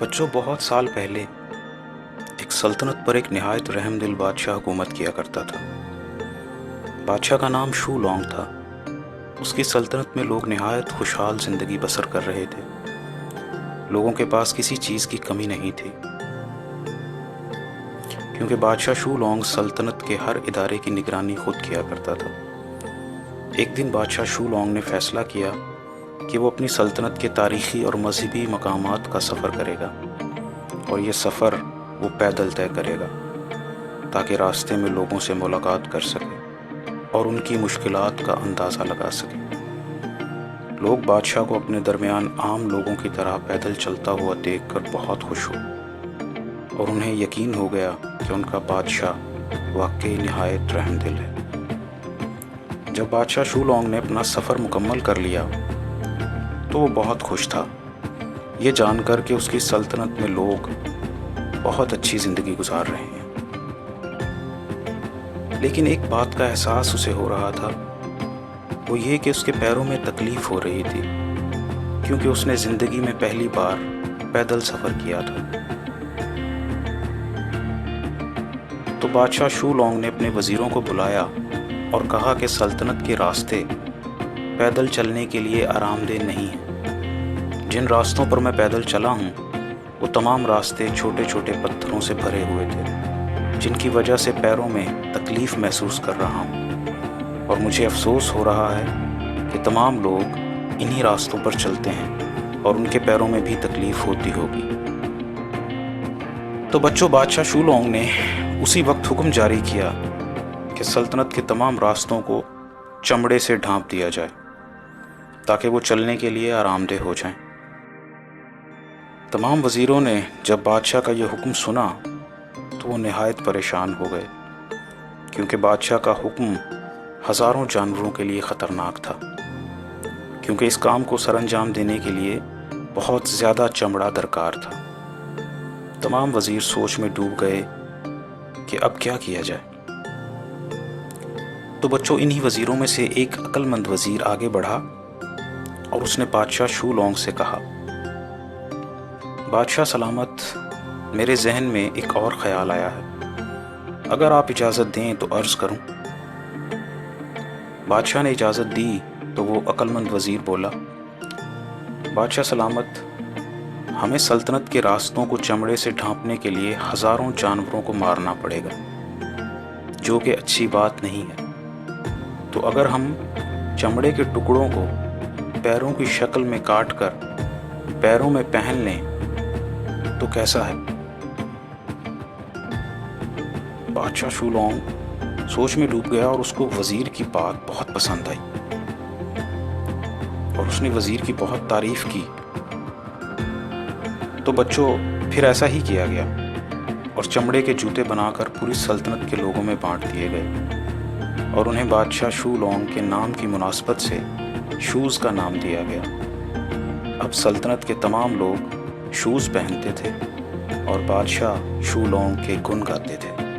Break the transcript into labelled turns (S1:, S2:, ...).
S1: बच्चों बहुत साल पहले एक सल्तनत पर एक नहायत रहम दिल बादशाह हुकूमत किया करता था। बादशाह का नाम शू लॉन्ग था। उसकी सल्तनत में लोग नहायत खुशहाल ज़िंदगी बसर कर रहे थे। लोगों के पास किसी चीज़ की कमी नहीं थी, क्योंकि बादशाह शू लॉन्ग सल्तनत के हर इदारे की निगरानी खुद किया करता था। एक दिन बादशाह शू लॉन्ग ने फ़ैसला किया कि वो अपनी सल्तनत के तारीख़ी और मजहबी मकामात का सफ़र करेगा, और ये सफ़र वो पैदल तय करेगा ताकि रास्ते में लोगों से मुलाकात कर सके और उनकी मुश्किलात का अंदाज़ा लगा सके। लोग बादशाह को अपने दरमियान आम लोगों की तरह पैदल चलता हुआ देखकर बहुत खुश हो, और उन्हें यकीन हो गया कि उनका बादशाह वाकई निहायत रहमदिल है। जब बादशाह शू लॉन्ग ने अपना सफ़र मुकम्मल कर लिया तो वो बहुत खुश था, ये जानकर कि उसकी सल्तनत में लोग बहुत अच्छी ज़िंदगी गुजार रहे हैं। लेकिन एक बात का एहसास उसे हो रहा था, वो ये कि उसके पैरों में तकलीफ़ हो रही थी, क्योंकि उसने ज़िंदगी में पहली बार पैदल सफ़र किया था। तो बादशाह शू लॉन्ग ने अपने वज़ीरों को बुलाया और कहा कि सल्तनत के रास्ते पैदल चलने के लिए आरामदेह नहीं हैं। जिन रास्तों पर मैं पैदल चला हूँ वो तमाम रास्ते छोटे छोटे पत्थरों से भरे हुए थे, जिनकी वजह से पैरों में तकलीफ़ महसूस कर रहा हूँ, और मुझे अफसोस हो रहा है कि तमाम लोग इन्हीं रास्तों पर चलते हैं और उनके पैरों में भी तकलीफ़ होती होगी। तो बच्चों, बादशाह शू लॉन्ग ने उसी वक्त हुक्म जारी किया कि सल्तनत के तमाम रास्तों को चमड़े से ढांप दिया जाए ताकि वो चलने के लिए आरामदेह हो जाएं। तमाम वज़ीरों ने जब बादशाह का यह हुक्म सुना तो वो नहायत परेशान हो गए, क्योंकि बादशाह का हुक्म हज़ारों जानवरों के लिए ख़तरनाक था, क्योंकि इस काम को सरअंजाम देने के लिए बहुत ज़्यादा चमड़ा दरकार था। तमाम वज़ीर सोच में डूब गए कि अब क्या किया जाए। तो बच्चों, इन्हीं वज़ीरों में से एक अक्लमंद वज़ीर आगे बढ़ा और उसने बादशाह शू लॉन्ग से कहा, बादशाह सलामत, मेरे जहन में एक और ख़याल आया है, अगर आप इजाज़त दें तो अर्ज़ करूं। बादशाह ने इजाज़त दी तो वो अक्लमंद वज़ीर बोला, बादशाह सलामत, हमें सल्तनत के रास्तों को चमड़े से ढांपने के लिए हज़ारों जानवरों को मारना पड़ेगा, जो कि अच्छी बात नहीं है। तो अगर हम चमड़े के टुकड़ों को पैरों की शक्ल में काट कर पैरों में पहन लें तो कैसा है? बादशाह शू लॉन्ग सोच में डूब गया और उसको वज़ीर की बात बहुत पसंद आई, और उसने वज़ीर की बहुत तारीफ़ की। तो बच्चों, फिर ऐसा ही किया गया और चमड़े के जूते बनाकर पूरी सल्तनत के लोगों में बांट दिए गए, और उन्हें बादशाह शू लॉन्ग के नाम की मुनासबत से शूज़ का नाम दिया गया। अब सल्तनत के तमाम लोग शूज़ पहनते थे और बादशाह शू लॉन्ग के गुण गाते थे।